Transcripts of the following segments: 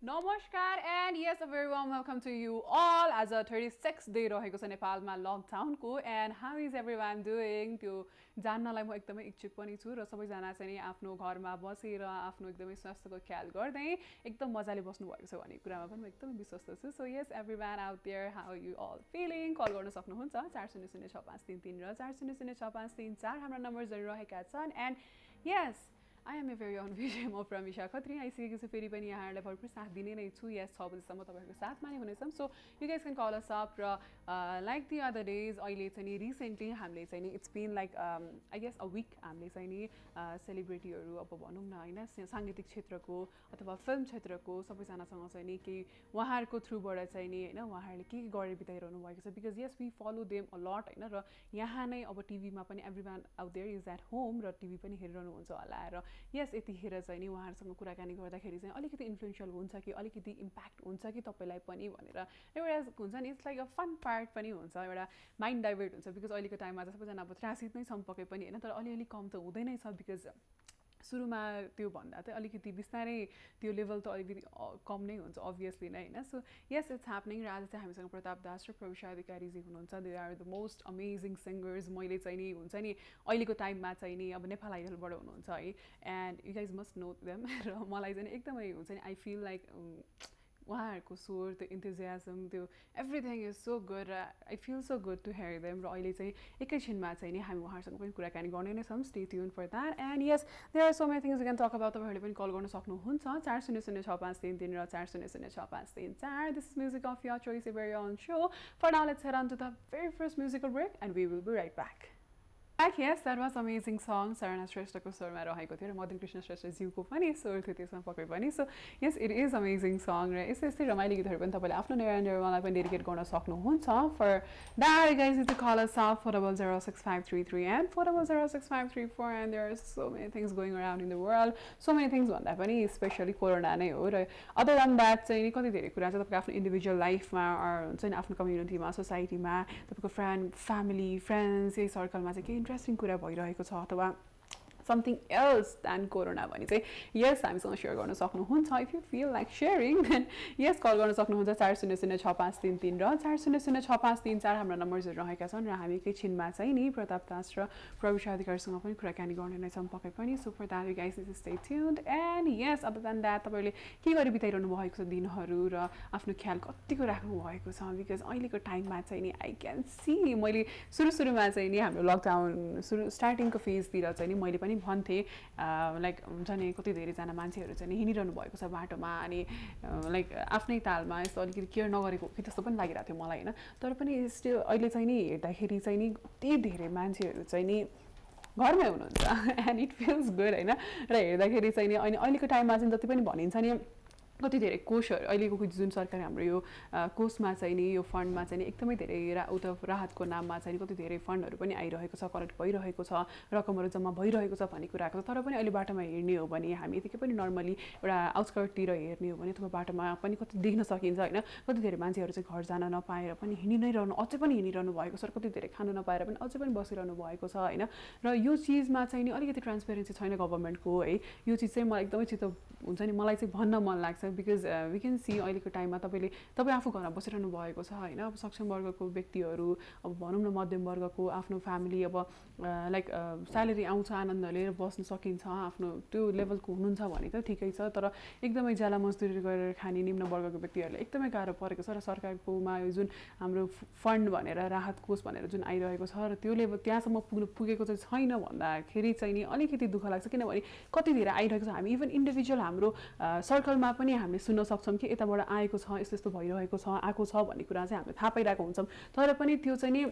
Namaskar and yes, a very warm welcome to you all as a 36th day रहेको छ नेपालमा लकडाउनको and how is everyone doing त्यो जान्नलाई म एकदमै इच्छुक पनि छु र सबैजना चाहिँ नि आफ्नो घरमा बसेर आफ्नो एकदमै स्वास्थ्यको ख्याल गर्दै एकदम मजाले बस्नु भएको छ भन्ने कुरामा पनि म एकदमै विश्वस्त छु so yes everyone out there how are you all feeling call गर्न सक्नुहुन्छ 400653 र 400653 हाम्रो नम्बरहरु रहेका छन् and yes I am your very own Vijay म प्रमिशा खत्री आइसकेको छु फेरि पनि यहाँहरुलाई भरपुर साथ दिने नै छु यस 6 बजेसम्म तपाईहरुको साथमा नै हुनेछम so you guys can call us up र लाइक द अदर डेज अहिले चाहिँ नि रिसेन्टली हामीले चाहिँ नि it's been like I guess a week हामीले चाहिँ नि सेलिब्रिटीहरु अब भनौं न हैन सांगीतिक क्षेत्रको अथवा फिल्म क्षेत्रको सबैजनासँग चाहिँ नि के उहाँहरुको थ्रुबाट चाहिँ नि हैन उहाँहरुले के गरेर बिताइरहनु भएको छ because yes we follow them a lot हैन र यहाँ नै अब टिभीमा पनि everyone out there is at home र टिभी पनि हेरिरहनु हुन्छ होला र यस यतिखेर चाहिँ नि उहाँहरुसँग कुराकानी गर्दाखेरि चाहिँ अलिकति इन्फ्लुएन्शियल हुन्छ कि अलिकति इम्प्याक्ट हुन्छ कि तपाईलाई पनि भनेर एउटा हुन्छ नि it's like a fun part पनि हुन्छ एउटा माइन्ड डाइभर्ट हुन्छ बिकज अहिलेको टाइममा चाहिँ सबैजना अब त्रासित नै छन् पके पनि हैन तर अलिअलि कम त हुँदै नै छ बिकज सुरुमा त्यो भन्दा चाहिँ अलिकति बिस्तारै त्यो लेभल त अलिकति कम नै हुन्छ अभियसली नै हैन सो यस इट्स ह्यापनिङ र आज चाहिँ हामीसँग प्रताप दास र प्रविशा अधिकारी जी हुनुहुन्छ they are the most amazing singers मैले चाहिँ नि हुन्छ नि अहिलेको टाइममा चाहिँ नि अब नेपाल आइडलबाट हुनुहुन्छ है and you guys must know them र मलाई चाहिँ एकदमै हुन्छ नि आई फिल लाइक उहाँहरुको स्वर त्यो इन्थुजियाजम त्यो एभ्रीथिङ इज सो गुड र I feel so good to hear them र अहिले चाहिँ एकैछिनमा चाहिँ नि हामी उहाँहरुसँग पनि कुराकानी गर्ने नै छौं stay tune for that and yes there are so many things we can talk about तपाईहरुले पनि कल गर्न सक्नुहुन्छ 400653 र 400653 this is music of your choice every on show for now let's head on to the very first musical break and we will be right back Yes, that was amazing song. Sarana Shrestha स्वरमा रहेको थियो र मदन कृष्ण श्रेष्ठ ज्यूको पनि स्वर थियो त्यसमा पक्कै पनि so yes it is amazing song र यस्तै रमाइलो गीतहरू पनि तपाईले आफ्नो नेवारलाई पनि डेडिकेट गर्न सक्नुहुन्छ for that guys is the call us up 400653 and 400653 and there are so many things going around in the world so many things भन्दा पनि स्पेशली कोरोना नै हो र अदर देन दैट चाहिँ नि कति धेरै कुरा चाहिँ तपाईको आफ्नो इन्डिभिजुअल लाइफमा हुन्छ नि आफ्नो कम्युनिटीमा सोसाइटीमा तपाईको फ्यामिली फ्रेन्ड्स यही सर्कलमा चाहिँ के इन्ट्रेस्टिङ कुरा भइरहेको छ अथवा something else than corona भने चाहिँ yes हामीसँग शेयर गर्न सक्नुहुन्छ if you feel like sharing then yes call गर्न सक्नुहुन्छ 400653 र 400653 हाम्रो नम्बरहरु रहेका छन् र हामी एकैछिनमा चाहिँ नि प्रताप दास र प्रविशा अधिकारीसँग पनि कुराकानी गर्ने नै छौं पक्कै पनि so for that you guys stay tuned and yes other than that तपाईले के गरी बिताइरहनु भएको छ दिनहरु र आफ्नो ख्याल कतिको राख्नु भएको छ बिकज अहिलेको टाइममा चाहिँ नि आई क्यान सी मैले सुरुमा चाहिँ नि हाम्रो लकडाउन स्टार्टिङको फेजतिर चाहिँ नि मैले पनि भन्थे लाइक हुन्छ नि कति धेरै जना मान्छेहरु चाहिँ हिँडिरहनु भएको छ बाटोमा अनि लाइक आफ्नै तालमा यस्तो अलिकति केयर नगरेको कि जस्तो पनि लागिरहेको थियो मलाई हैन तर पनि स्टिल अहिले चाहिँ नि हेर्दाखेरि चाहिँ नि कति धेरै मान्छेहरु चाहिँ नि घरमै हुनुहुन्छ एन्ड इट फिल्स गुड हैन र हेर्दाखेरि चाहिँ नि अहिलेको टाइममा चाहिँ जति पनि भनिन्छ नि कति धेरै कोषहरु अहिलेको जुन सरकार हाम्रो यो कोषमा चाहिँ नि यो फन्डमा चाहिँ नि एकदमै धेरै राहतको नाममा चाहिँ कति धेरै फन्डहरु पनि आइरहेको छ कलेक्ट भइरहेको छ रकमहरु जम्मा भइरहेको छ भन्ने कुराको तर पनि अहिले बाटोमा हेर्ने हो भने हामी यतिकै पनि नर्मली एउटा आउटस्कर्टतिर हेर्ने हो भने अथवा बाटोमा पनि कति देख्न सकिन्छ हैन कति धेरै मान्छेहरु चाहिँ घर जान नपाएर पनि हिँडि नै रहनु अझै पनि हिँडिरहनु भएको छ कति धेरै खानु नपाएर पनि अझै पनि बसिरहनु भएको छ हैन र यो चीजमा चाहिँ नि अलिकति ट्रान्सपेरेन्सी छैन गभर्नमेन्टको है यो चीज चाहिँ मलाई एकदमै चित्त हुन्छ नि मलाई चाहिँ भन्न मन लाग्छ बिकज वी क्यान सी अहिलेको टाइममा तपाई आफू घरमा बसिरहनु भएको छ हैन अब सक्षम वर्गको व्यक्तिहरु अब भनौं न मध्यम वर्गको आफ्नो फ्यामिली अब लाइक स्यालेरी आउँछ आनन्द लिएर बस्न सकिन्छ आफ्नो त्यो लेभलको हुनुहुन्छ भने त ठिकै छ तर एकदमै ज्याला मजदुरी गरेर खाने निम्न वर्गको व्यक्तिहरुले एकदमै गाह्रो परेको छ र सरकारकोमा यो जुन हाम्रो फन्ड भनेर राहत कोष भनेर जुन आइरहेको छ र त्यो लेभल त्यहाँसम्म पुगेको चाहिँ छैन भन्दाखेरि चाहिँ नि अलिकति दुःख लाग्छ किनभने कति धेरै आइरहेको छ हामी इभन इन्डिभिजुअल हाम्रो सर्कलमा पनि हामीले सुन्न सक्छौं कि यताबाट आएको छ यस्तो यस्तो भइरहेको छ आको छ भन्ने कुरा चाहिँ हामीले थाहा पाइरहेको हुन्छौं तर पनि त्यो चाहिँ नि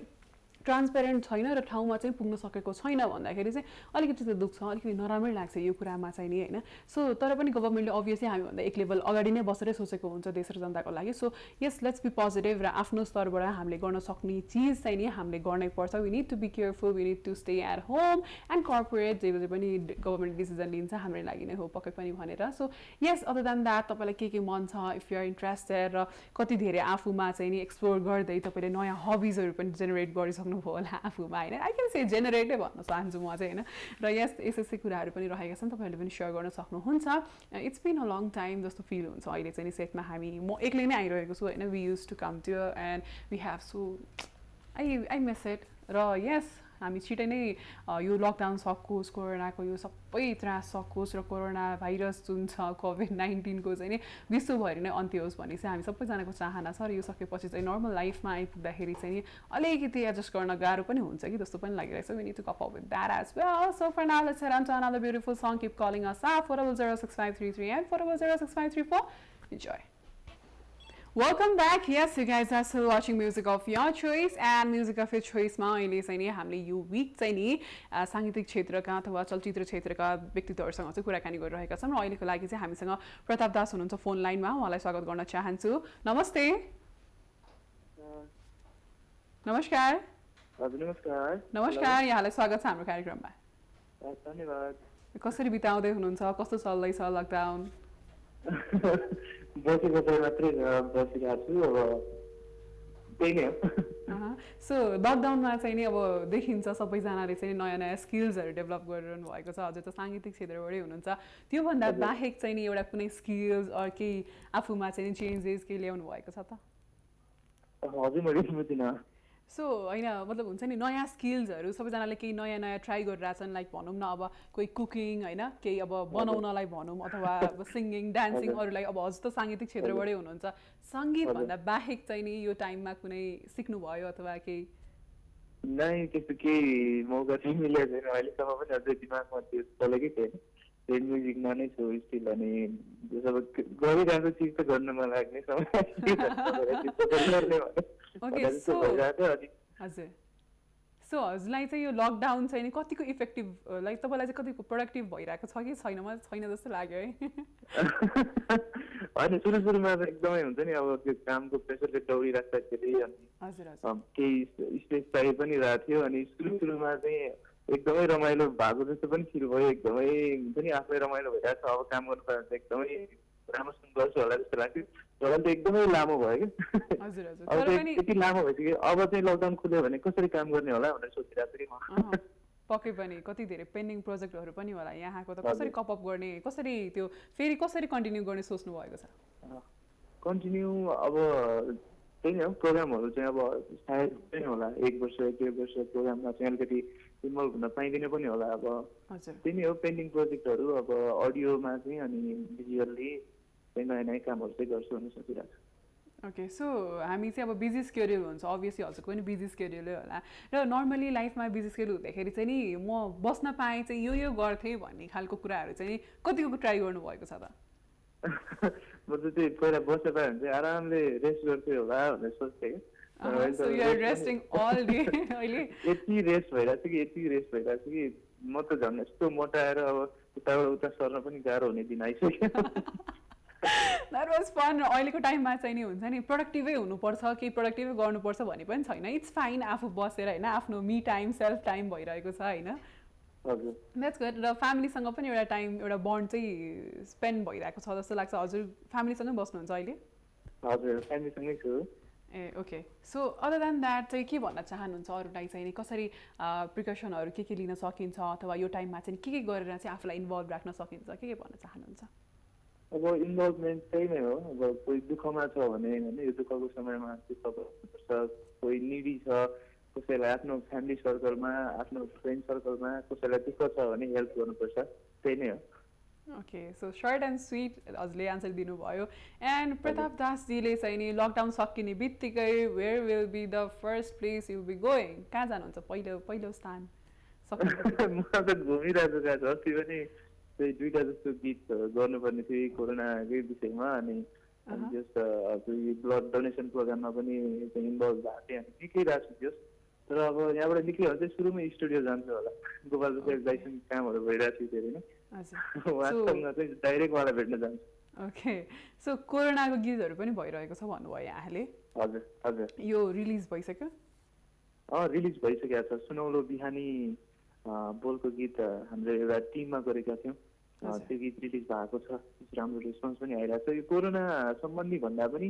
ट्रान्सपेरेन्ट छैन र ठाउँमा चाहिँ पुग्न सकेको छैन भन्दाखेरि चाहिँ अलिकति त दुःख छ अलिकति नरामै लाग्छ यो कुरामा चाहिँ नि हैन सो तर पनि गभर्नमेन्टले अभियसली हामी भन्दा एक लेभल अगाडि नै बसेरै सोचेको हुन्छ देश र जनताको लागि so yes let's be positive र आफ्नो स्तरबाट हामीले गर्न सक्ने चीज चाहिँ नि हामीले गर्नै पर्छ we need to be careful we need to stay at home and corporate जे पनि गभर्नमेन्ट डिसिजन लिन्छ हाम्रो लागि नै हो पक्कै पनि भनेर so yes other than that तपाईलाई के मन छ इफ यु आर इन्ट्रेस्टेड र कति धेरै आफूमा चाहिँ नि एक्सप्लोर गर्दै तपाईले नयाँ हबीजहरु पनि जेनेरेट गरिसक्नु गर्नुभयो होला आफूमा होइन आई क्यान से जेनेरेटै भन्न चाहन्छु म चाहिँ होइन र यस कुराहरू पनि रहेका छन् तपाईँहरूले पनि सेयर गर्न सक्नुहुन्छ it's been a long time जस्तो फिल हुन्छ अहिले चाहिँ सेटमा हामी म एक्लै नै आइरहेको छु होइन we use to come to and we have so I miss it र यस हामी छिटै नै यो लकडाउन सकोस् कोरोनाको यो सबै त्रास सकोस् र कोरोना भाइरस जुन छ कोभिड-19को चाहिँ नि विश्वभरि नै अन्त्य होस् भन्ने चाहिँ हामी सबैजनाको चाहना छ र यो सकेपछि चाहिँ नर्मल लाइफमा आइपुग्दाखेरि चाहिँ नि अलिकति एडजस्ट गर्न गाह्रो पनि हुन्छ कि जस्तो पनि लागिरहेको छ we need to cope up with that as well so for now let's head on to another beautiful song keep calling us at 4006533 and 4006534 enjoy. Welcome back. Yes, you guys are still watching Music of Your Choice and Music of Your Choice मा अहिले चाहिँ नि हामीले यो week चाहिँ नि साङ्गीतिक क्षेत्रका अथवा चलचित्र क्षेत्रका व्यक्तित्वहरूसँग चाहिँ कुराकानी गरिरहेका छौँ र अहिलेको लागि चाहिँ हामीसँग प्रताप दास हुनुहुन्छ फोन लाइनमा उहाँलाई स्वागत गर्न चाहन्छु नमस्ते नमस्कार नमस्कार यहाँलाई स्वागत छ हाम्रो कार्यक्रममा धन्यवाद कसरी बिताउँदै हुनुहुन्छ कस्तो चल्दैछ लकडाउन बसेको चाहिँ मात्रै बसिरहेको छु अब त्यही नै हो सो लकडाउनमा चाहिँ नि अब देखिन्छ सबैजनाले चाहिँ नयाँ नयाँ स्किल्सहरू डेभलप गरिरहनु भएको छ हजुर त साङ्गीतिक क्षेत्रबाटै हुनुहुन्छ त्योभन्दा बाहेक चाहिँ नि एउटा कुनै स्किल्स अरू केही आफूमा चाहिँ चेन्जेस केही ल्याउनु भएको छ त हजुर मैले बुझिनँ सो होइन मतलब हुन्छ नि नयाँ स्किल्सहरू सबैजनाले केही नयाँ नयाँ ट्राई गरिरहेछन् लाइक भनौँ न अब कोही कुकिङ होइन केही अब बनाउनलाई भनौँ अथवा अब सिङ्गिङ डान्सिङ अरूलाई अब हजुर त साङ्गीतिक क्षेत्रबाटै हुनुहुन्छ सङ्गीतभन्दा बाहेक चाहिँ नि यो टाइममा कुनै सिक्नुभयो अथवा केही नै त्यस्तो केही मौका चाहिँ मिलेको छैन अहिलेसम्म पनि अझै दिमागमा त्यो चलेकै थिएन त्यही म्युजिकमा नै छु स्टिल अनि अब गरिरहेको चिज त गर्न मन लाग्ने हजुर सो हजुरलाई चाहिँ यो लकडाउन चाहिँ नि कतिको इफेक्टिभ लाइक तपाईँलाई चाहिँ कतिको प्रोडक्टिभ भइरहेको छ कि छैन मलाई छैन जस्तो लाग्यो है होइन सुरुमा त एकदमै हुन्छ नि अब त्यो कामको प्रेसरले दौडिराख्दाखेरि अनि केही स्टेज चाहिए पनि रहेको थियो अनि सुरुमा चाहिँ एकदमै रमाइलो भएको जस्तो पनि फिल भयो एकदमै हुन्छ नि आफै रमाइलो भइरहेको छ अब काम गर्नु पायो भने एकदमै राम्रोसँग गर्छु होला जस्तो लाग्थ्यो तर त एकदमै लामो भयो कि अब त्यति लामो भइसक्यो अब चाहिँ लकडाउन खुल्यो भने कसरी काम गर्ने होला भनेर सोचिरहेको छु कि म पक्कै पनि कति धेरै पेन्डिङ प्रोजेक्टहरू पनि होला यहाँको त कसरी कप अप गर्ने कसरी त्यो फेरि कसरी कन्टिन्यू गर्ने सोच्नु भएको छ कन्टिन्यू अब त्यही नै हो प्रोग्रामहरू चाहिँ अब सायद पनि होला 1 वर्ष 1.5 वर्ष प्रोग्राममा चाहिँ अलिकति इन्भल्भ हुन पाइँदैन पनि होला अब त्यही नै हो पेन्डिङ प्रोजेक्टहरू अब अडियोमा चाहिँ अनि भिजुअल्ली चाहिँ नयाँ नयाँ कामहरू चाहिँ गर्छु भन्ने सोचिरहेको छु ओके सो हामी चाहिँ अब बिजी स्केड्युल हुन्छ अभियसली हजुरको पनि बिजी स्केड्युलै होला र नर्मली लाइफमा बिजी स्केड्युल हुँदाखेरि चाहिँ नि म बस्न पाएँ चाहिँ यो गर्थेँ भन्ने खालको कुराहरू चाहिँ कतिको ट्राई गर्नुभएको छ त म त त्यही पहिला बस्न पाएँ भने चाहिँ आरामले रेस्ट गर्थेँ होला भनेर सोच्थेँ यति रेस्ट भइरहेको छ कि म त झन् यस्तो मोटाएर अब उताबाट उता सर्न पनि गाह्रो हुने दिन आइसक्यो द्याट वाज फन र अहिलेको टाइममा चाहिँ नि हुन्छ नि प्रोडक्टिभै हुनुपर्छ केही प्रोडक्टिभै गर्नुपर्छ भन्ने पनि छैन इट्स फाइन आफू बसेर होइन आफ्नो मी टाइम सेल्फ टाइम भइरहेको छ होइन द्याट्स गुड र फ्यामिलीसँग पनि एउटा टाइम एउटा बन्ड चाहिँ स्पेन्ड भइरहेको छ जस्तो लाग्छ हजुर फ्यामिलीसँगै बस्नुहुन्छ अहिले हजुर फ्यामिलीसँगै छु ए okay so other than that चाहिँ के भन्न चाहनुहुन्छ अरूलाई चाहिँ कसरी प्रिकसनहरू के लिन सकिन्छ अथवा यो टाइममा चाहिँ के गरेर चाहिँ आफूलाई इन्भल्भ राख्न सकिन्छ के भन्न चाहनुहुन्छ अब इन्भल्भमेन्ट त्यही नै हो अब कोही दुःखमा छ भने होइन यो दुःखको समयमा कोही निडी छ कसैलाई आफ्नो फ्यामिली सर्कलमा आफ्नो फ्रेन्ड सर्कलमा कसैलाई दुःख छ भने हेल्प गर्नुपर्छ त्यही नै हो okay so short and sweet हजुरले आन्सर दिनुभयो एन्ड प्रताप दासजीले चाहिँ नि लकडाउन सकिने बित्तिकै where will be the first place you be going कहाँ जानुहुन्छ पहिलो स्थान म त घुमिरहेको छु अस्ति पनि त्यही 2टा जस्तो गीत गर्नुपर्ने थियो कोरोनाकै विषयमा अनि जस्ट ब्लड डोनेसन प्रोग्राममा पनि इन्भल्भ भएको थिएँ अनि के राख्छु थियो तर अब यहाँबाट निक्ल्यो भने चाहिँ सुरुमै स्टुडियो जान्छु होला गोपाल जस्तो एक्जाइसन कामहरू भइरहेको थियो धेरै नै उहाँसँग चाहिँ डाइरेक्ट उहाँलाई भेट्न जान्छु ओके सो कोरोनाको गीतहरू पनि भइरहेको छ भन्नुभयो यहाँले हजुर हजुर यो रिलिज भइसक्यो रिलिज भइसकेको छ सुनौलो बिहानी बोलको गीत हाम्रो एउटा टिममा गरेका थियौँ त्यो गीत रिलिज भएको छ राम्रो रेस्पोन्स पनि आइरहेको छ यो कोरोना सम्बन्धी भन्दा पनि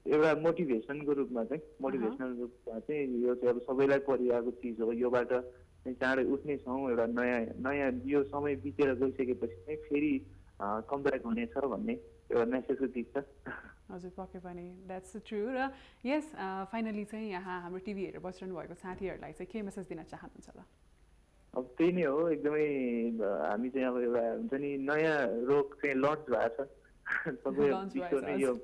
एउटा मोटिभेसनको रूपमा चाहिँ मोटिभेसनल रूपमा चाहिँ यो चाहिँ अब सबैलाई परिआएको चिज हो। योबाट चाहिँ चाँडै उठ्नेछौँ, एउटा नयाँ यो समय बितेर गइसकेपछि चाहिँ फेरि कमब्याक हुनेछ भन्ने एउटा मेसेजको चिज छ। हजुर पक्कै पनि द्याट्स ट्रु। र यस फाइनली चाहिँ यहाँ हाम्रो टिभी हेरेर बसिरहनु भएको साथीहरूलाई चाहिँ के मेसेज दिन चाहनुहुन्छ ल? अब त्यही नै हो, एकदमै हामी चाहिँ अब एउटा हुन्छ नि नयाँ रोग चाहिँ लन्च भएको छ। सबै विश्व नै यो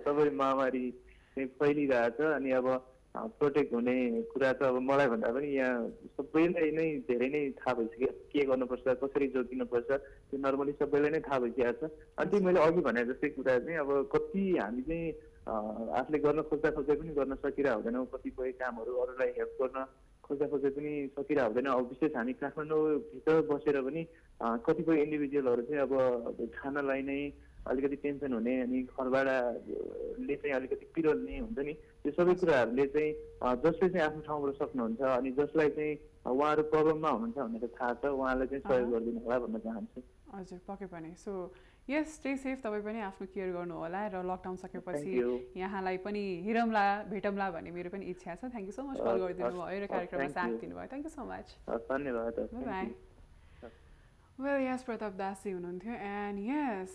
सबै महामारी चाहिँ फैलिरहेछ। अनि अब प्रोटेक्ट हुने कुरा त अब मलाई भन्दा पनि यहाँ सबैलाई नै धेरै नै थाहा भइसक्यो के गर्नुपर्छ, कसरी जोगिनुपर्छ, त्यो नर्मली सबैलाई नै थाहा भइसकेको छ। अनि त्यही मैले अघि भने जस्तै कुरा चाहिँ अब कति हामी चाहिँ आफूले गर्न खोज्दा पनि गर्न सकिरहेको हुँदैनौँ। कतिपय कामहरू अरूलाई हेल्प गर्न खोज्दा पनि सकिरहेको हुँदैन। अब विशेष हामी काठमाडौँभित्र बसेर पनि कतिपय इन्डिभिजुअलहरू चाहिँ अब खानालाई नै अलिकति टेन्सन हुने अनि घरबाडाले चाहिँ अलिकति पिरोल्ने हुन्छ नि, त्यो सबै कुराहरूले चाहिँ जसले चाहिँ आफ्नो ठाउँबाट सक्नुहुन्छ अनि जसलाई चाहिँ उहाँहरू प्रब्लममा हुनुहुन्छ भनेर थाहा छ उहाँलाई चाहिँ सहयोग गरिदिनु होला भन्न चाहन्छु। हजुर पक्कै पनि। सो यस स्टे सेफ, तपाईँ पनि आफ्नो केयर गर्नु होला र लकडाउन सकेपछि यहाँलाई पनि हिरौँला भेटौँला भन्ने मेरो पनि इच्छा छ। Thank you so much call गरिदिनु भयो र कार्यक्रममा साथ दिनुभयो। Thank you so much. धन्यवाद। बाई। वेल यस प्रताप दासजी हुनुहुन्थ्यो एन्ड यस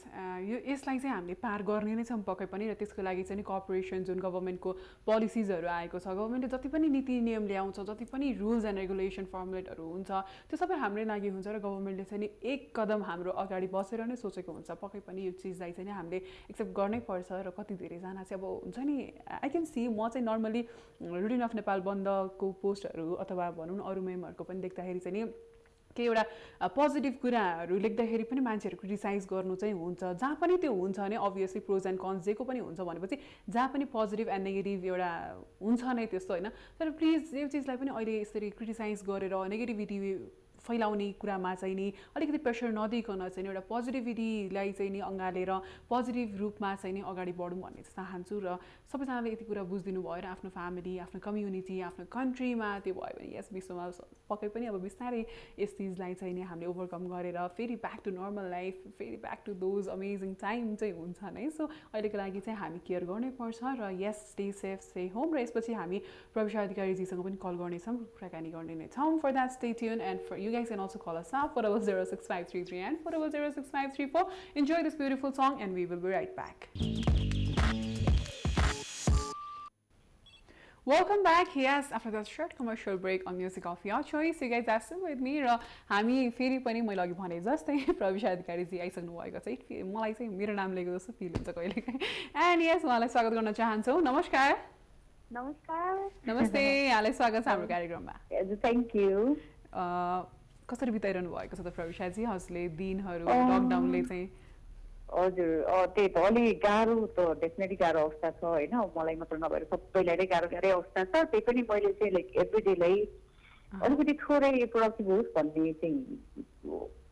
यसलाई चाहिँ हामीले पार गर्ने नै छौँ पक्कै पनि। र त्यसको लागि चाहिँ कर्पोरेसन जुन गभर्मेन्टको पोलिसिजहरू आएको छ, गभर्मेन्टले जति पनि नीति नियम ल्याउँछ, जति पनि रुल्स एन्ड रेगुलेसन फर्मुलेटहरू हुन्छ त्यो सबै हाम्रै लागि हुन्छ। र गभर्मेन्टले चाहिँ एक कदम हाम्रो अगाडि बसेर नै सोचेको हुन्छ। पक्कै पनि यो चिजलाई चाहिँ हामीले एक्सेप्ट गर्नै पर्छ। र कति धेरैजना चाहिँ अब हुन्छ नि आई क्यान सी, म चाहिँ नर्मली रुटिन अफ नेपाल बन्दको पोस्टहरू अथवा भनौँ न अरू मेमहरूको पनि देख्दाखेरि चाहिँ नि के एउटा पोजिटिभ कुराहरू लेख्दाखेरि पनि मान्छेहरू क्रिटिसाइज गर्नु चाहिँ हुन्छ। जहाँ पनि त्यो हुन्छ भने अभियसली प्रोज एन्ड कन्स जेको पनि हुन्छ भनेपछि जहाँ पनि पोजिटिभ एन्ड नेगेटिभ एउटा हुन्छ नै त्यस्तो होइन। तर प्लिज यो चिजलाई पनि अहिले यसरी क्रिटिसाइज गरेर नेगेटिभिटी फैलाउने कुरामा चाहिँ नि अलिकति प्रेसर नदिइकन चाहिँ एउटा पोजिटिभिटीलाई चाहिँ नि अँगालेर पोजिटिभ रूपमा चाहिँ नि अगाडि बढौँ भन्ने चाहन्छु। र सबैजनाले यति कुरा बुझिदिनु भयो र आफ्नो फ्यामिली, आफ्नो कम्युनिटी, आफ्नो कन्ट्रीमा त्यो भयो भने यस विश्वमा पक्कै पनि अब बिस्तारै यस चिजलाई चाहिँ नि हामीले ओभरकम गरेर फेरि ब्याक टु नर्मल लाइफ, फेरि back to those amazing time चाहिँ हुन्छ नै। सो अहिलेको लागि चाहिँ हामी केयर गर्नै पर्छ। र yes stay safe, stay home. र यसपछि हामी प्रविशा अधिकारीजीसँग पनि कल गर्नेछौँ, कुराकानी गर्ने नै छौँ। For that stay tune and for you guys can also call us now 4006533 and 4006534. Enjoy this beautiful song and we will be right back. Welcome back. Yes, after that short commercial break on Music of Your Choice, you guys are still with me. र हामी फेरि पनि मैले अघि भने जस्तै प्रविशा अधिकारीजी आइसक्नु भएको छ। मलाई चाहिँ मेरो नाम लेखेको जस्तो फिल हुन्छ कहिलेकाहीँ। एन्ड यस उहाँलाई स्वागत गर्न चाहन्छौँ। नमस्कार। नमस्कार। नमस्ते, यहाँलाई स्वागत छ हाम्रो कार्यक्रममा। Thank you. कसरी बिताइरहनु भएको छ त प्रविशाजी हजुरले दिनहरू लकडाउनले चाहिँ? हजुर त्यही त अलिक गाह्रो त डेफिनेटली गाह्रो अवस्था छ होइन। मलाई मात्र नभएर सबैलाई नै गाह्रै अवस्था छ। त्यही पनि मैले चाहिँ लाइक एभ्रिडेलाई अलिकति थोरै प्रोडक्टिभ होस् भन्ने चाहिँ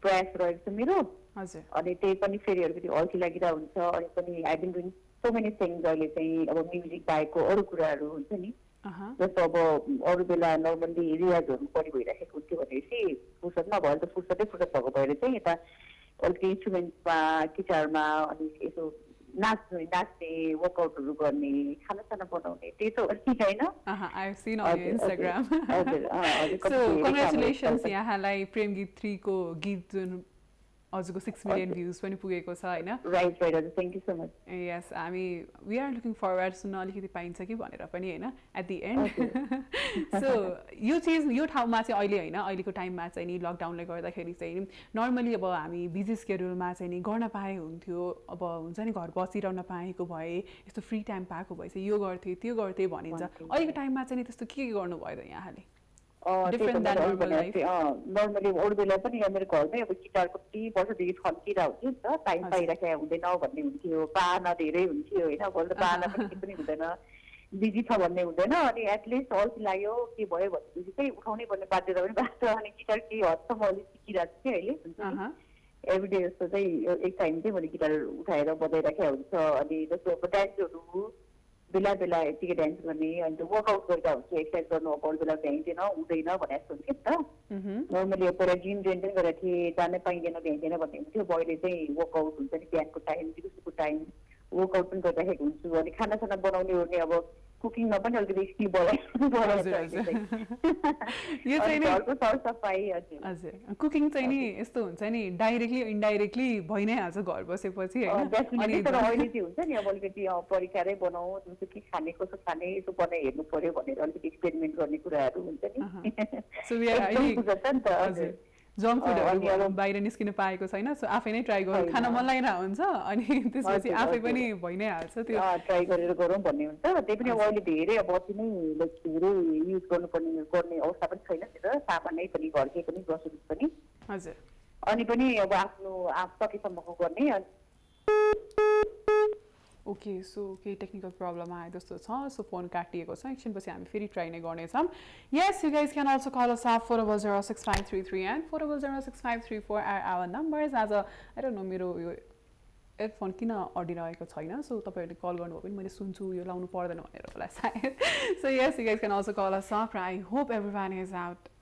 प्रयास रहेको छ मेरो। हजुर। अनि त्यही पनि फेरि अलिकति अल्छी लागिरहेको हुन्छ। अनि पनि I been doing so many things अहिले चाहिँ अब म्युजिक बाहेकको अरू कुराहरू हुन्छ नि, जस्तो अब अरू बेला नर्मल्ली रियाजहरू पनि भइराखेको हुन्थ्यो भनेपछि फुर्सद नभएर त फुर्सद भएको भएर चाहिँ यता अलिकति इन्स्ट्रुमेन्टमा गिटारमा अनि यसो नाच्ने वर्कआउटहरू गर्ने, खानासाना बनाउने त्यही त होइन। कङ्ग्रेचुलेसन्स यहाँलाई प्रेम गीत 3 को गीत जुन हजुरको 6 मिलियन भ्युज पनि पुगेको छ होइन? राइट राइट हजुर, थ्याङ्क यू सो मच। यस हामी वी आर लुकिङ फरवर्ड सुन्न अलिकति पाइन्छ कि भनेर पनि होइन एट दि एन्ड। सो यो चिज यो ठाउँमा चाहिँ अहिले होइन, अहिलेको टाइममा चाहिँ नि लकडाउनले गर्दाखेरि चाहिँ नर्मली अब हामी बिजी स्केड्युलमा चाहिँ नि गर्न पाए हुन्थ्यो। अब हुन्छ नि घर बसिरहन पाएको भए यस्तो फ्री टाइम पाएको भए चाहिँ यो गर्थेँ त्यो गर्थेँ भनिन्छ। अहिलेको टाइममा चाहिँ नि त्यस्तो के गर्नुभयो त यहाँले? नर्मली अरू बेला पनि मेरो घरमै अब गिटार कति वर्षदेखि थन्किरहेको हुन्थ्यो नि त, टाइम पाइराखेको हुँदैन भन्ने हुन्थ्यो, पाना धेरै हुन्थ्यो होइन। भोलि त पाना पनि हुँदैन, बिजी छ भन्ने हुँदैन। अनि एटलिस्ट अल्छी लाग्यो के भयो भनेपछि चाहिँ उठाउनै पर्ने बाध्यता पनि भएको छ। अनि गिटार केही हदसम्म अलिक सिकिरहेको छु कि अहिले एभ्रिडे जस्तो चाहिँ एक टाइम चाहिँ मैले गिटार उठाएर बजाइराखेको हुन्छ। अनि जस्तो अब डान्सहरू बेला बेला यतिकै डान्स गर्ने, अनि त्यो वर्कआउट गरेर हुन्छ, एक्सर्साइज गर्नु अब अरू बेला भ्याइँदैन हुँदैन भनेर जस्तो हुन्थ्यो नि त। नर्मली अब पहिला जिम जोइन पनि गरेको थिएँ, जानै पाइँदैन भ्याइँदैन भन्ने हुन्थ्यो। अब अहिले चाहिँ वर्कआउट हुन्छ नि बिहानको टाइम, दिउँसोको टाइम वर्कआउट पनि गरिराखेको हुन्छु अनि खानासाना बनाउने ओर्ने अब कुकिङमा पनि अलिकति स्किल घरको सरसफाइ हजुर कुकिङ चाहिँ नि यस्तो हुन्छ नि डाइरेक्टली इन्डाइरेक्टली भइ नै हाल्छ घर बसेपछि तर अहिले चाहिँ हुन्छ नि अब अलिकति परिकारै बनाऊ के खाने कसो खाने यसो बनाइ हेर्नु पर्यो भनेर अलिकति एक्सपेरिमेन्ट गर्ने कुराहरू हुन्छ नि जङ्क फुडहरू बाहिर निस्किन पाएको छैन सो आफै नै ट्राई गर्नु खान मन लागिरहेको हुन्छ अनि त्यसपछि आफै पनि भइ नै हाल्छ त्यो ट्राई गरेर गरौँ भन्ने हुन्छ त्यही पनि अब अहिले धेरै अब अति नै धेरै युज गर्ने अवस्था पनि छैन त्यो सामानै पनि घरकै पनि ग्रोसरिज पनि हजुर अनि पनि अब आफ्नो सकेसम्मको गर्ने ओके सो केही टेक्निकल प्रब्लम आयो जस्तो छ सो फोन काटिएको छ एकछिनपछि हामी फेरि ट्राई नै गर्नेछौँ yes you guys can also call us at 4006533 and 4006534 are our numbers आज आई डोन्ट नो मेरो यो हेडफोन किन अडिरहेको छैन सो तपाईँहरूले कल गर्नुभयो भने मैले सुन्छु यो लाउनु पर्दैन भनेर होला सायद so yes you guys can also call us up I hope everyone is out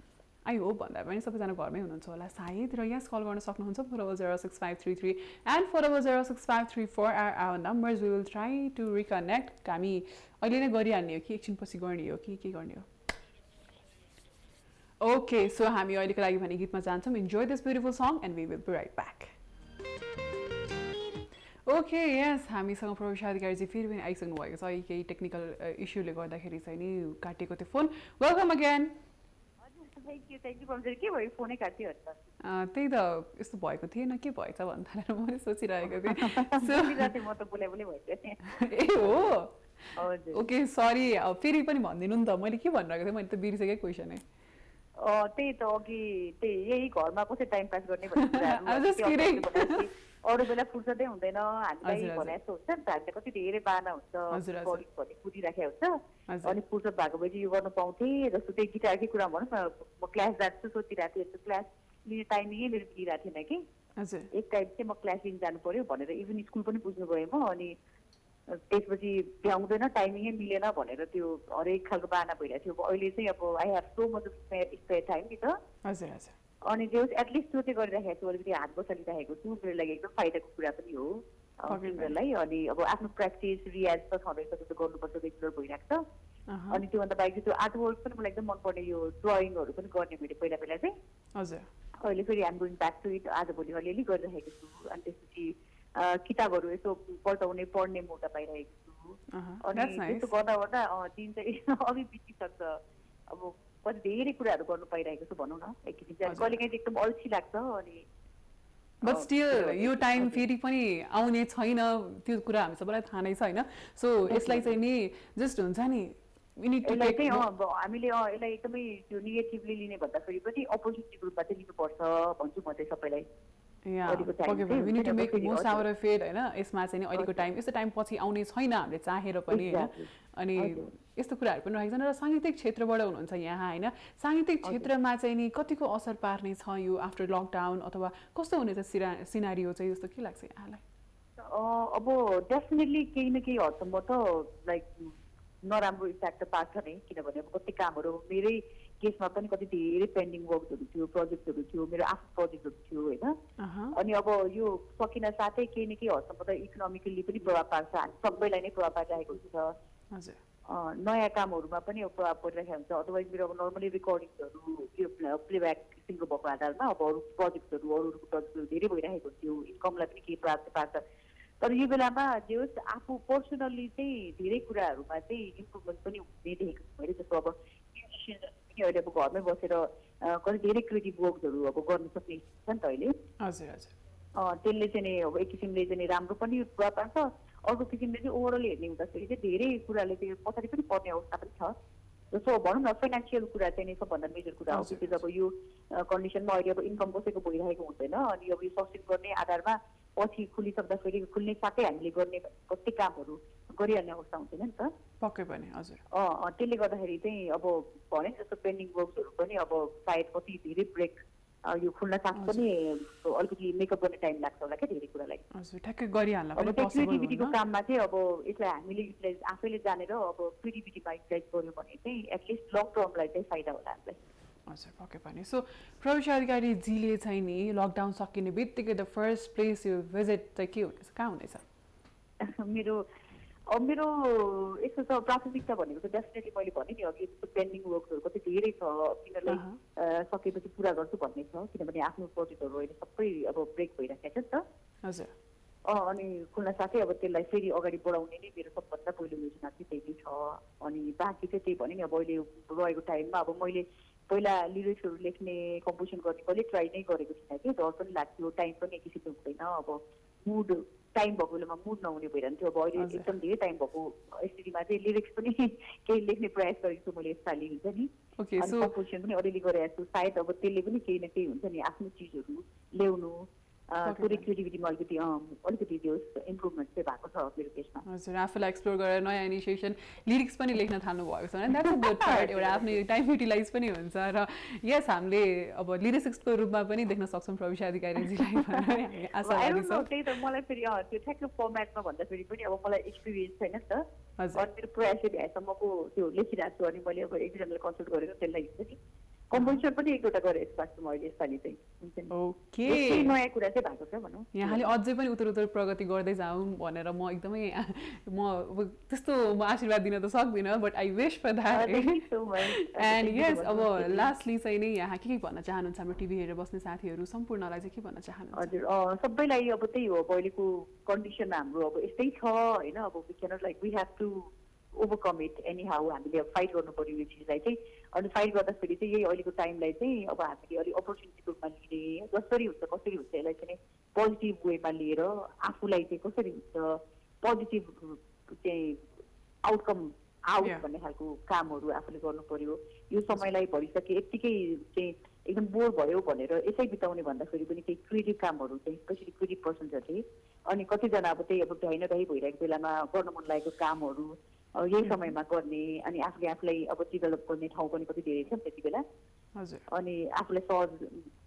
I hope भन्दा पनि सबैजना घरमै हुनुहुन्छ होला सायद र यस कल गर्न सक्नुहुन्छ 4006533 and 4006534 are our numbers we will try to reconnect हामी अहिले नै गरिहाल्ने हो कि एकछिनपछि गर्ने हो कि के गर्ने हो ओके सो हामी अहिलेको लागि भने गीतमा जान्छौँ enjoy this beautiful song and we will be right back okay yes हामीसँग प्रवेश अधिकारीजी फेरि पनि आइसक्नु भएको छ केही टेक्निकल इस्युले गर्दाखेरि चाहिँ नि काटिएको थियो फोन वेलकम अगेन त्यही त यस्तो भएको थिएन के भएछ भन्दा मैले सोचिरहेको थिएँ ए हो ओके सरी फेरि पनि भनिदिनु नि त मैले के भनिरहेको थिएँ मैले त बिर्सेकै क्वेसन है त्यही त अघि त्यही यही घरमा कसरी टाइम पास गर्ने अरू बेला फुर्सदै हुँदैन हामीलाई भने जस्तो हुन्छ नि त हामीलाई कति धेरै बाना हुन्छ भन्ने कुदिराखेको हुन्छ अनि फुर्सद भएको भए चाहिँ यो गर्नु पाउँथेँ जस्तो त्यही गिटारकै कुरा भनौँ न म क्लास जान्छु सोचिरहेको थिएँ यस्तो क्लास लिने टाइमिङै मेरो मिलिरहेको थिएन कि एक टाइम चाहिँ म क्लास लिन जानु पर्यो भनेर इभन स्कुल पनि पुज्नु गएँ म अनि त्यसपछि भ्याउँदैन टाइमिङै मिलेन भनेर त्यो हरेक खालको बाना भइरहेको थियो अहिले चाहिँ अब I have so much spare time नि त हजुर हजुर अनि जो एटलिस्ट त्यो चाहिँ गरिराखेको छु अलिकति हात बसालिरहेको छु मेरो लागि एकदम फाइदाको कुरा पनि हो सिङ्गरलाई अनि अब आफ्नो प्र्याक्टिस रियाज त छँदैछ त्यो त गर्नुपर्छ रेगुलर भइरहेको छ अनि त्योभन्दा बाहेक त्यो आर्ट वर्क पनि मलाई एकदम मनपर्ने यो ड्रइङहरू पनि गर्ने मैले पहिला चाहिँ हजुर अहिले फेरि I'm going back to it आजभोलि अलिअलि गरिरहेको छु अनि त्यसपछि किताबहरू यसो पल्टाउने पढ्ने मौका पाइरहेको छु अनि त्यस्तो गर्दा गर्दा दिन चाहिँ अघि बितिसक्छ अब कति धेरै कुराहरू गर्नु पाइरहेको छु भनौँ न एक किसिम चाहिँ कहिलेकाहीँ एकदम अल्छी लाग्छ अनि बट स्टिल यो टाइम फेरि पनि आउने छैन त्यो कुरा हामी सबैलाई थाहा नै छ होइन सो यसलाई चाहिँ नि जस्ट हुन्छ नि यसलाई चाहिँ हामीले यसलाई एकदमै त्यो नेगेटिभली लिने भन्दाखेरि पनि अपोजिटिभ रूपमा चाहिँ लिनुपर्छ भन्छु म चाहिँ सबैलाई यसमा चाहिँ अहिलेको टाइम यस्तो टाइम पछि आउने छैन हामीले चाहेर पनि होइन अनि यस्तो कुराहरू पनि रहेको छ र साङ्गीतिक क्षेत्रबाट हुनुहुन्छ यहाँ होइन साङ्गीतिक क्षेत्रमा चाहिँ नि कतिको असर पार्ने छ यो आफ्टर लकडाउन अथवा कस्तो हुनेछ सिनारियो चाहिँ जस्तो के लाग्छ यहाँलाई अब डेफिनेटली केही न केही हदसम्म त लाइक नराम्रो इम्प्याक्ट त पार्छ नै किनभने अब कति कामहरू मेरै केसमा पनि कति धेरै पेन्डिङ वर्कहरू थियो प्रोजेक्टहरू थियो मेरो आफ्नो प्रोजेक्टहरू थियो होइन अनि अब यो सकिन साथै केही न केही हदसम्म त इकोनोमिकली पनि प्रभाव पार्छ हामी सबैलाई नै प्रभाव पारिरहेको हुन्छ नयाँ कामहरूमा पनि अब प्रभाव परिरहेको हुन्छ अदरवाइज मेरो अब नर्मली रेकर्डिङ्सहरू यो प्लेब्याक सिङ्गर भएको आधारमा अब अरू प्रोजेक्टहरू अरूको प्रोजेक्टहरू धेरै भइरहेको थियो इन्कमलाई पनि केही प्रभाव पार्छ तर यो बेलामा जे होस् आफू पर्सनल्ली चाहिँ धेरै कुराहरूमा चाहिँ इम्प्रुभमेन्ट पनि हुँदै देखेको छु मैले जस्तो अब म्युजिसियन्सहरू पनि अहिले अब घरमै बसेर कति धेरै क्रिएटिभ वर्क्सहरू अब गर्न सक्ने छ नि त अहिले हजुर हजुर त्यसले चाहिँ अब एक किसिमले चाहिँ राम्रो पनि प्रभाव पार्छ अर्को किसिमले चाहिँ ओभरअल हेर्ने हुँदाखेरि चाहिँ धेरै कुराले चाहिँ पछाडि पनि पर्ने अवस्था पनि छ जस्तो भनौँ न फाइनेन्सियल कुरा चाहिँ सबभन्दा मेजर कुरा हो बिकज अब यो कन्डिसनमा अहिले अब इन्कम कसैको भइरहेको हुँदैन अनि अब यो सस्टेन गर्ने आधारमा पछि खुलिसक्दाखेरि खुल्ने साथै हामीले गर्ने कति कामहरू गरिहाल्ने अवस्था हुँदैन नि त पक्कै पनि हजुर त्यसले गर्दाखेरि चाहिँ अब भने जस्तो पेन्डिङ वर्क्सहरू पनि अब सायद कति धेरै ब्रेक यो खुल्न साथ पनि अलिकति मेकअप गर्ने टाइम लाग्छ होला क्या धेरै कुरालाई हजुर ठ्याक्कै गरिहाल्न पनि क्रिएटिभिटीको काममा चाहिँ अब यसलाई हामीले युटिलाइज आफैले जानेर अब क्रिएटिभिटीमा युटिलाइज गर्यो भने चाहिँ एटलिस्ट लङ टर्मलाई चाहिँ फाइदा होला हामीलाई हजुर पक्कै पनि सो प्रवेश अधिकारीजीले चाहिँ नि लकडाउन सकिने बित्तिकै द फर्स्ट प्लेस यो भिजिट चाहिँ के हुनेछ कहाँ हुनेछ मेरो मेरो यस्तो छ प्राथमिकता भनेको त डेफिनेटली मैले भने नि अघि पेन्डिङ वर्कहरू कति धेरै छ तिनीहरूलाई सकेपछि पुरा गर्छु भन्ने छ किनभने आफ्नो प्रोजेक्टहरू अहिले सबै अब ब्रेक भइराखेको छ नि त हजुर अनि खुल्न साथै अब त्यसलाई फेरि अगाडि बढाउने नै मेरो सबभन्दा पहिलो योजना चाहिँ त्यही नै छ अनि बाँकी चाहिँ त्यही भने नि अब अहिले रहेको टाइममा अब मैले पहिला लिरिक्सहरू लेख्ने कम्पोजिसन गर्ने कहिले ट्राई नै गरेको थिइनँ कि डर पनि लाग्थ्यो टाइम पनि एक किसिमको हुँदैन अब मुड टाइम भएको बेलामा मुड नहुने भइरहन्थ्यो अब अहिले एकदम धेरै टाइम भएको स्थितिमा चाहिँ लिरिक्स पनि केही लेख्ने प्रयास गरेको छु मैले यसपालि हुन्छ नि अनि कम्पोजिसन पनि अलिअलि गरेको छु सायद अब त्यसले पनि केही न केही हुन्छ नि आफ्नो चिजहरू ल्याउनु थोरै क्रिएटिभिटीमा अलिकति त्यो इम्प्रुभमेन्ट चाहिँ भएको छ मेरो केसमा हजुर आफूलाई एक्सप्लोर गरेर नयाँ इनिसिएसन लिरिक्स पनि लेख्न थाल्नु भएको छ द्याट्स अ गुड पार्ट एउटा आफ्नो टाइम युटिलाइज पनि हुन्छ र यस हामीले अब लिरिक्सको रूपमा पनि देख्न सक्छौँ प्रविशा अधिकारीजीलाई भनेर आशावादी छौँ त्यही त मलाई फेरि त्यो ठ्याक्क फर्मेटमा भन्दाखेरि पनि अब मलाई एक्सपिरियन्स छैन नि त अनि मेरो प्रयासले भ्याएसम्मको त्यो लेखिरहेको छु अनि मैले अब एक दुईजनालाई कन्सल्ट गरेर त्यसलाई हुन्छ नि कम्पोजिसन पनि एक दुईवटा गरेर यस्तो छु मैले यसपालि चाहिँ हुन्छ नि ओके नयाँ कुरा चाहिँ भएको छ भनौँ यहाँले अझै पनि उत्तर प्रगति गर्दै जाउँ भनेर म एकदमै म त्यस्तो म आशीर्वाद दिन त सक्दिनँ but I wish for that and yes अब लास्टली चाहिँ नै यहाँ के भन्न चाहनुहुन्छ हाम्रो टिभी हेरेर बस्ने साथीहरू सम्पूर्णलाई चाहिँ के भन्न चाहनुहुन्छ हजुर सबैलाई अब त्यही हो अब अहिलेको कन्डिसन हाम्रो अब यस्तै छ होइन अब we cannot like we have to overcome it anyhow हामीले अब फाइट गर्नु पर्यो यो चिजलाई चाहिँ अनि फाइट गर्दाखेरि चाहिँ यही अहिलेको टाइमलाई चाहिँ अब हामीले अलिक अपर्च्युनिटीको रूपमा लिने कसरी हुन्छ यसलाई चाहिँ पोजिटिभ वेमा लिएर आफूलाई चाहिँ कसरी हुन्छ पोजिटिभ चाहिँ आउटकम आउट भन्ने खालको कामहरू आफूले गर्नु पर्यो यो समयलाई भइसके यत्तिकै चाहिँ एकदम बोर भयो भनेर यसै बिताउने भन्दाखेरि पनि केही क्रिएटिभ कामहरू चाहिँ स्पेसली क्रिएटिभ पर्सन्सहरूले अनि कतिजना अब त्यही अब भ्याइ नभ्याइ भइरहेको बेलामा गर्न मन लागेको कामहरू यही समयमा गर्ने अनि आफूलाई अब डेभलप गर्ने ठाउँ पनि कति धेरै छ त्यति बेला अनि आफूलाई सहज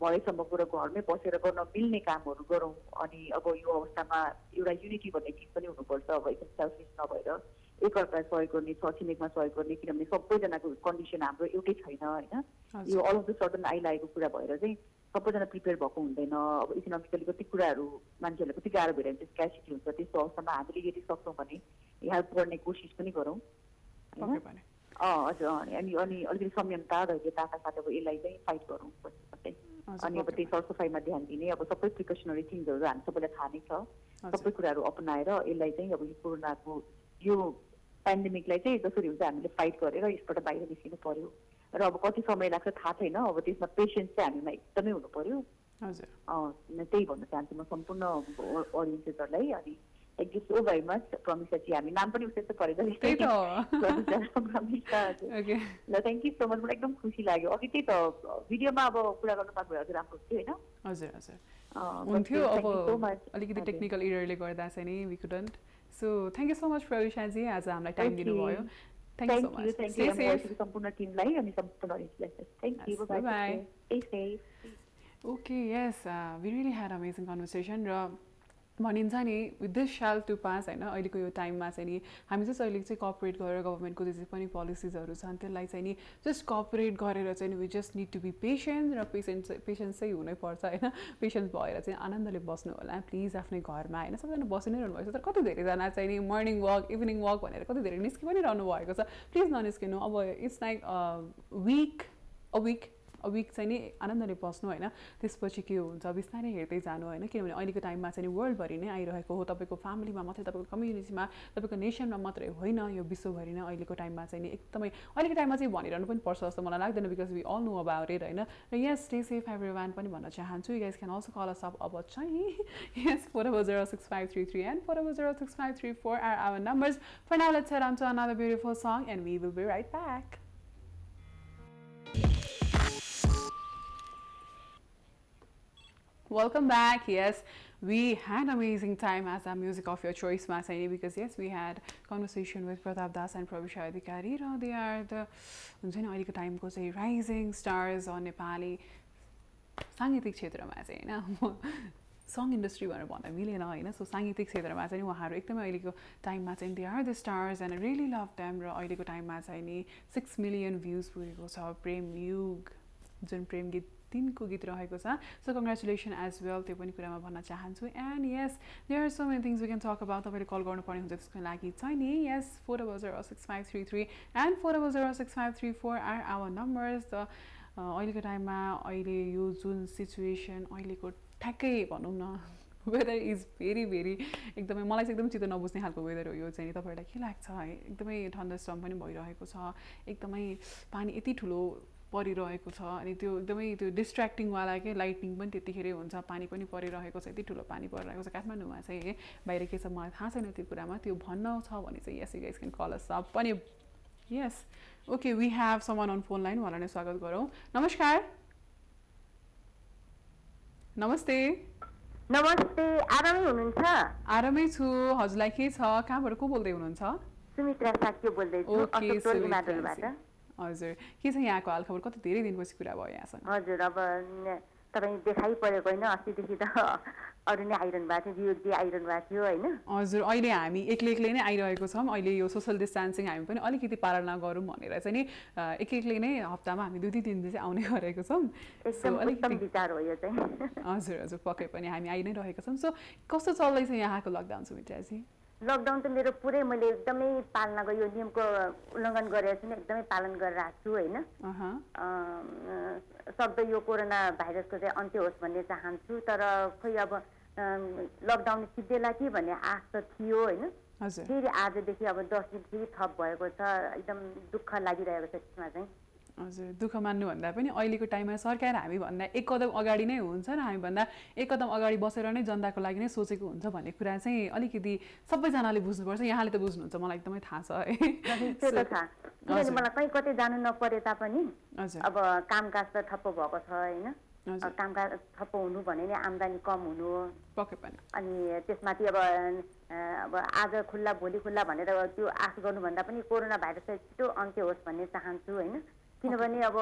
भएसम्म कुरा घरमै बसेर गर्न मिल्ने कामहरू गरौँ अनि अब यो अवस्थामा एउटा युनिटी भन्ने चिज पनि हुनुपर्छ अब एकदम सेल्फिस नभएर एकअर्कालाई सहयोग गर्ने छरछिमेकमा सहयोग गर्ने किनभने सबैजनाको कन्डिसन हाम्रो एउटै छैन होइन यो अल अफ द सडन आइलागेको कुरा भएर चाहिँ सबैजना प्रिपेयर भएको हुँदैन अब इकोनोमिकली कति कुराहरू मान्छेहरूलाई कति गाह्रो भइरहेको हुन्छ स्क्यासिटी हुन्छ त्यस्तो अवस्थामा हामीले यदि सक्छौँ भने हेल्प गर्ने कोसिस पनि गरौँ हजुर अनि अलिकति संयमता धैर्यताका साथ अब यसलाई चाहिँ फाइट गरौँ बस्दै अनि अब त्यही सरसफाइमा ध्यान दिने अब सबै प्रिकसनरी थिङ्सहरू हामी सबैलाई थाहा नै छ सबै कुराहरू अपनाएर यसलाई चाहिँ अब यो कोरोनाको यो पेन्डेमिकलाई चाहिँ जसरी हुन्छ हामीले फाइट गरेर यसबाट बाहिर निस्किनु पर्यो र अब कति समय लाग्छ थाहा छैन अब त्यसमा पेसेन्स चाहिँ हामीमा एकदमै हुनु पर्यो त्यही भन्न चाहन्छु म सम्पूर्ण अडियन्सेसहरूलाई अनि thank you so very much Pramisaji हामी नाम पनि उसै परेको ल थ्याङ्क यू सो मच मलाई एकदम खुसी लाग्यो अघि त्यही त भिडियोमा अब कुरा गर्नु पाएको भए अझ राम्रो थियो होइन हजुर हजुर हुन्थ्यो अब अलिकति टेक्निकल एररले गर्दा चाहिँ नि we couldn't so thank you so much Prabishaji आज हामीलाई टाइम दिनुभयो thank you so much stay safe सम्पूर्ण टिमलाई अनि सम्पूर्ण अडियन्सलाई thank you bye bye stay safe okay yes we really had amazing conversation र भनिन्छ नि विथ दिस स्याल टु पास होइन अहिलेको यो टाइममा चाहिँ नि हामी जस्ट अहिले चाहिँ कोअपरेट गरेर गभर्मेन्टको जे पनि पोलिसिजहरू छन् त्यसलाई चाहिँ नि जस्ट कोअपरेट गरेर चाहिँ we just need to be patient र पेसेन्स चाहिँ हुनैपर्छ होइन पेसेन्स भएर चाहिँ आनन्दले बस्नु होला प्लिज आफ्नै घरमा होइन सबैजना बसि नै रहनुभएको छ तर कति धेरैजना चाहिँ नि मर्निङ वक इभिनिङ वक भनेर कति धेरै निस्कि पनि रहनु भएको छ प्लिज ननिस्किनु अब इट्स लाइक अ विक चाहिँ नि आनन्दले बस्नु होइन त्यसपछि के हुन्छ बिस्तारै हेर्दै जानु होइन किनभने अहिलेको टाइममा चाहिँ वर्ल्डभरि नै आइरहेको हो तपाईँको फ्यामिलीमा मात्रै तपाईँको कम्युनिटीमा तपाईँको नेसनमा मात्रै होइन यो विश्वभरि नै अहिलेको टाइममा चाहिँ नि एकदमै अहिलेको टाइममा चाहिँ भनिरहनु पनि पर्छ जस्तो मलाई लाग्दैन because we all know about it होइन र यस स्टे सेफ एभ्रीवान पनि भन्न चाहन्छु you guys can also call us up अब चाहिँ यस 4006533 and 4006534 are our numbers. For now, let's head on to another beautiful song and we will be right back. Welcome back. Yes, we had amazing time as a music of your choice, Masai, because yes, we had conversation with Pratap Das and Pravisha Adhikari. They are the time ko say rising stars on Nepali सांगीतिक क्षेत्रमा चाहिँ हैन song industry भनेर भन्दा मिलेन हैन so सांगीतिक क्षेत्रमा चाहिँ उहाँहरू एकदमै अहिलेको टाइममा चाहिँ they are the stars and I really love them र अहिलेको टाइममा चाहिँ नि 6 मिलियन भ्युज पुगेको छ प्रेम युग जुन प्रेम गीत दिनको गीत रहेको छ सो कङ्ग्रेचुलेसन एज वेल त्यो पनि कुरामा भन्न चाहन्छु and yes there are so many things we can talk about तपाईँले कल गर्नुपर्ने हुन्छ त्यसको लागि चाहिँ नि yes 4006533 and 4006534 are our numbers अहिलेको टाइममा अहिले यो जुन सिचुएसन अहिलेको ठ्याक्कै भनौँ न वेदर इज भेरी भेरी एकदमै मलाई चाहिँ एकदमै चित्त नबुझ्ने खालको वेदर हो यो चाहिँ तपाईँहरूलाई के लाग्छ है एकदमै थन्डरस्टर्म पनि भइरहेको छ एकदमै पानी यति ठुलो परिरहेको छ अनि त्यो एकदमै त्यो डिस्ट्र्याक्टिङवाला के लाइटनिङ पनि त्यतिखेरै हुन्छ पानी पनि परिरहेको छ यति ठुलो पानी परिरहेको छ काठमाडौँमा चाहिँ बाहिर के छ मलाई थाहा छैन त्यो कुरामा त्यो भन्न छ भने चाहिँ yes you guys can call us up पनि yes okay we have someone on phone line उहाँलाई नै स्वागत गरौँ नमस्कार नमस्ते नमस्ते आरामै हुनुहुन्छ आरामै छु हजुरलाई के छ कहाँबाट को बोल्दै हुनुहुन्छ सुमित्रा साक्य बोल्दैछु अशोकटोल हिमाचलबाट हजुर के छ यहाँको हालखबर कति धेरै दिनपछि कुरा भयो यहाँसँग हजुर अब तपाईँ देखाइ परेको होइन अस्तिदेखि त अरू नै आइरहनु भएको थियो वियोगजी आइरहनु भएको थियो होइन हजुर अहिले हामी एक्लै नै आइरहेको छौँ अहिले यो सोसल डिस्टेन्सिङ हामी पनि अलिकति पालना गरौँ भनेर चाहिँ नि एक्लै नै हप्तामा हामी 2-3 दिन चाहिँ आउने गरेको छौँ एकदम विचार हो यो चाहिँ हजुर हजुर पक्कै पनि हामी आइ नै रहेको छौँ सो कस्तो चल्दैछ यहाँको लकडाउन सुमित्राजी लकडाउन त मेरो पुरै मैले एकदमै पालना गरेँ यो नियमको उल्लङ्घन गरेर चाहिँ एकदमै पालन गरेर आएको छु होइन सक्दो यो कोरोना भाइरसको चाहिँ अन्त्य होस् भन्ने चाहन्छु तर खोइ अब लकडाउन सिद्धिएला कि भन्ने आश त थियो होइन फेरि आजदेखि अब 10 दिन फेरि थप भएको छ एकदम दुःख लागिरहेको छ त्यसमा चाहिँ हजुर दुःख मान्नुभन्दा पनि अहिलेको टाइममा सरकार हामीभन्दा एक कदम अगाडि नै हुन्छ र हामीभन्दा एक कदम अगाडि बसेर नै जनताको लागि नै सोचेको हुन्छ भन्ने कुरा चाहिँ अलिकति सबैजनाले बुझ्नुपर्छ यहाँले त बुझ्नुहुन्छ मलाई एकदमै थाहा छ है त्यो त थाहा किनभने मलाई कहीँ कतै जानु नपरे तापनि अब कामकाज त ठप्प भएको छ होइन कामकाज ठप्प हुनु भने नि आम्दानी कम हुनु पक्कै पनि अनि त्यसमाथि अब आज खुल्ला भोलि खुल्ला भनेर त्यो आश गर्नुभन्दा पनि कोरोना भाइरस चाहिँ छिटो अन्त्य होस् भन्ने चाहन्छु होइन किनभने अब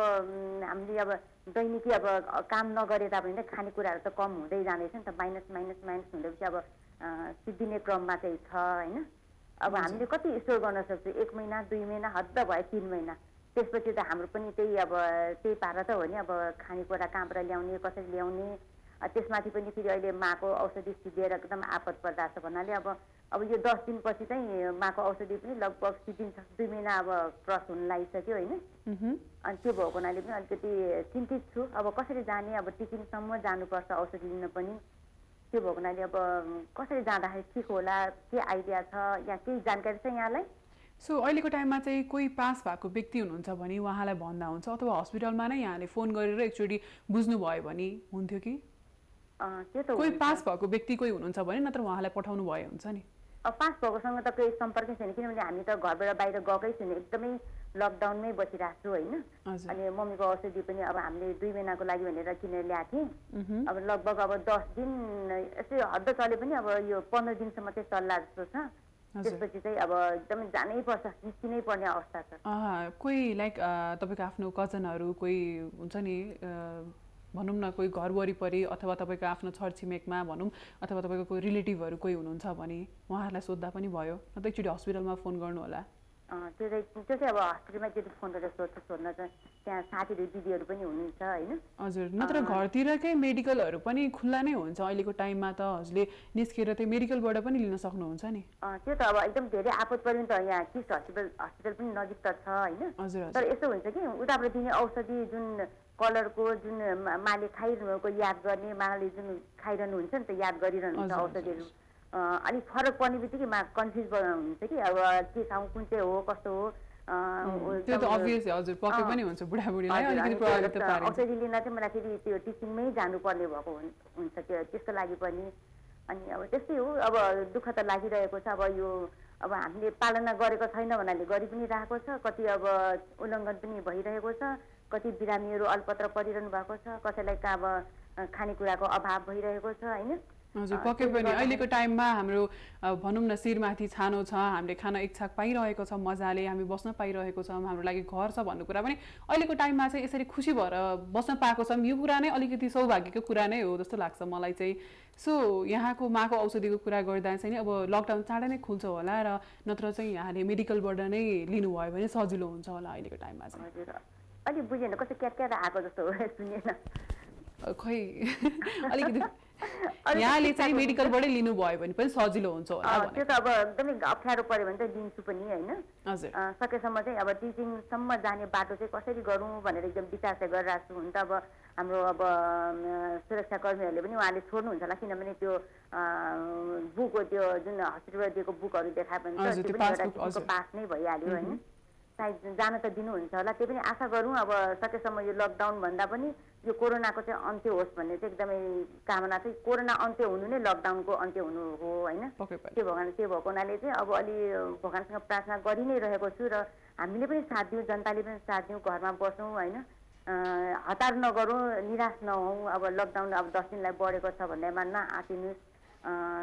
हामीले अब दैनिकी अब काम नगरे तापनि खानेकुराहरू त कम हुँदै जाँदैछ नि त माइनस हुँदैपछि अब सिद्धिने क्रममा चाहिँ छ होइन अब हामीले कति स्टोर गर्न सक्छौँ 1 महिना 2 महिना हद्द भयो 3 महिना त्यसपछि त हाम्रो पनि त्यही पारा त हो नि अब खानेकुरा कहाँबाट ल्याउने कसरी ल्याउने त्यसमाथि पनि फेरि अहिले माको औषधि सिद्धिएर एकदम आपद पर्दा छ भन्नाले अब यो 10 दिनपछि चाहिँ माको औषधि पनि लगभग सिद्धिन्छ 2 महिना अब क्रस हुन लागिसक्यो होइन अनि त्यो भएको हुनाले पनि अलिकति चिन्तित छु अब कसरी जाने अब टिचिङसम्म जानुपर्छ औषधि लिन पनि त्यो भएको हुनाले अब कसरी जाँदाखेरि ठिक होला के आइडिया छ या केही जानकारी छ यहाँलाई सो अहिलेको टाइममा चाहिँ कोही पास भएको व्यक्ति हुनुहुन्छ भने उहाँलाई भन्दा हुन्छ अथवा हस्पिटलमा नै यहाँले फोन गरेर एकचोटि बुझ्नुभयो भने हुन्थ्यो कि कोही पास भएको व्यक्ति कोही हुनुहुन्छ भने नत्र उहाँलाई पठाउनु भयो हुन्छ नि पास भएकोसँग त केही सम्पर्कै छैन किनभने हामी त घरबाट बाहिर गएकै छैन एकदमै लकडाउनमै बसिरहेको छु होइन अनि मम्मीको औषधि पनि अब हामीले 2 महिनाको लागि भनेर किनेर ल्याएको थिएँ अब लगभग अब 10 दिन यस्तै हद्द चले पनि अब यो 15 दिनसम्म चाहिँ चल्ला जस्तो छ त्यसपछि चाहिँ अब एकदमै जानै पर्छ निस्किनै पर्ने अवस्था छ कोही लाइक तपाईँको आफ्नो कजनहरू कोही हुन्छ नि भनौँ न कोही घर वरिपरि अथवा तपाईँको आफ्नो छरछिमेकमा भनौँ अथवा तपाईँको कोही रिलेटिभहरू कोही हुनुहुन्छ भने उहाँहरूलाई सोद्धा पनि भयो न त एकचोटि हस्पिटलमा फोन गर्नु होला त्यो चाहिँ अब हस्पिटलमा एकचोटि फोन गरेर सोध्न चाहिँ त्यहाँ साथीहरू दिदीहरू पनि हुनुहुन्छ होइन हजुर नत्र घरतिरकै मेडिकलहरू पनि खुल्ला नै हुन्छ अहिलेको टाइममा त हजुरले निस्केर त्यो मेडिकलबाट पनि लिन सक्नुहुन्छ नि त्यो त अब एकदम धेरै आपद पर्यो नि त यहाँ किस हस्पिटल पनि नजिक त छ होइन तर यसो हुन्छ कि उताबाट दिने औषधि जुन कलरको जुन माले खाइरहेको याद गर्ने माले जुन खाइरहनु हुन्छ नि त याद गरिरहनु हुन्छ औषधिहरू अलिक फरक पर्ने बित्तिकै कन्फ्युज हुन्छ कि अब के खाउँ कुन चाहिँ हो कस्तो हो त्यो त अभियसली हजुर पक्कै पनि हुन्छ बुढाबुढीलाई अलिकति प्रभावित पार्छ औषधि लिन चाहिँ मलाई फेरि त्यो टिचिङमै जानुपर्ने भएको हुन्छ त्यसको लागि पनि अनि अब त्यस्तै हो अब दुःख त लागिरहेको छ अब यो अब हामीले पालना गरेको छैन भन्नाले गरि पनि रहेको छ कति अब उल्लङ्घन पनि भइरहेको छ कति बिरामीहरू अल्पत्र परिरहनु भएको छ कसैलाई अब खानेकुराको अभाव भइरहेको छ होइन हजुर पक्कै पनि अहिलेको टाइममा हाम्रो भनौँ न शिरमाथि छानो छ हामीले खान इच्छा पाइरहेको छ मजाले हामी बस्न पाइरहेको छौँ हाम्रो लागि घर छ भन्ने कुरा पनि अहिलेको टाइममा चाहिँ यसरी खुसी भएर बस्न पाएको छौँ यो कुरा नै अलिकति सौभाग्यको कुरा नै हो जस्तो लाग्छ मलाई चाहिँ सो यहाँको माको औषधिको कुरा गर्दा चाहिँ नि अब लकडाउन चाँडै नै खुल्छ होला र नत्र चाहिँ यहाँले मेडिकलबाट नै लिनुभयो भने सजिलो हुन्छ होला अहिलेको टाइममा चाहिँ हजुर अलि बुझेन कस्तो क्याट आएको जस्तो सुनेन खै अलिकति यहाँले चाहिँ मेडिकलबाटै लिनुभयो भने पनि सजिलो हुन्छ होला त्यो त अब एकदमै अप्ठ्यारो पर्यो भने चाहिँ दिन्छु पनि होइन हजुर सकेसम्म चाहिँ अब टिचिङसम्म जाने बाटो चाहिँ कसरी गरौँ भनेर एकदम विचार चाहिँ गरिरहेको छु हुन त अब हाम्रो अब सुरक्षाकर्मीहरूले पनि उहाँले छोड्नुहुन्छ होला किनभने त्यो बुकको त्यो जुन हस्पिटलबाट दिएको बुकहरू देखायो भने त्यो पनि एउटा किसिमको पास नै भइहाल्यो होइन सायद जान त दिनुहुन्छ होला त्यो पनि आशा गरौँ अब सकेसम्म यो लकडाउन भन्दा पनि यो कोरोनाको चाहिँ अन्त्य होस् भन्ने चाहिँ एकदमै कामना चाहिँ कोरोना अन्त्य हुनु नै लकडाउनको अन्त्य हुनु हो होइन त्यो भएको हुनाले चाहिँ अब अलि भगवानसँग प्रार्थना गरि नै रहेको छु र हामीले पनि साथ दिउँ जनताले पनि साथ दिउँ घरमा बसौँ होइन हतार नगरौँ निराश नहौँ अब लकडाउन अब 10 दिनलाई बढेको छ भन्दैमा नआतिनुहोस्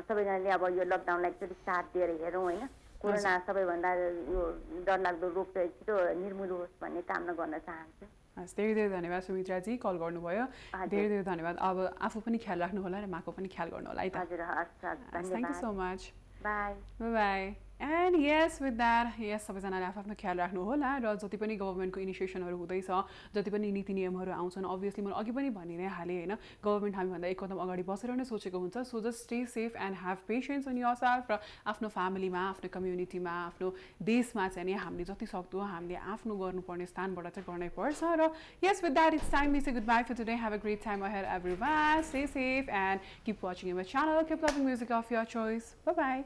सबैजनाले अब यो लकडाउनलाई एकचोटि साथ दिएर हेरौँ होइन कोरोना सबैभन्दा यो डरलाग्दो रोग चाहिँ छिटो निर्मूल होस् भन्ने कामना गर्न चाहन्छु धेरै धेरै धन्यवाद सुमित्राजी कल गर्नुभयो धेरै धेरै धन्यवाद अब आफू पनि ख्याल राख्नु होला र माको पनि ख्याल गर्नु होला है त हजुर thank you so much bye bye and yes with that yes सबैजनाले आफ्नो ख्याल राख्नु होला र जति पनि गभर्मेन्टको इनिसिएसनहरू हुँदैछ जति पनि नीति नियमहरू आउँछन् अभियसली मैले अघि पनि भनि नै हालेँ होइन गभर्मेन्ट हामीभन्दा एक कदम अगाडि बसेर नै सोचेको हुन्छ so just stay safe and have patience in your self र आफ्नो फ्यामिलीमा आफ्नो कम्युनिटीमा आफ्नो देशमा चाहिँ नि हामीले जति सक्दो हामीले आफ्नो गर्नुपर्ने स्थानबाट चाहिँ गर्नै पर्छ र yes with that it's time we say goodbye for today have a great time ahead everyone stay safe and keep watching my channel keep loving music of your choice bye by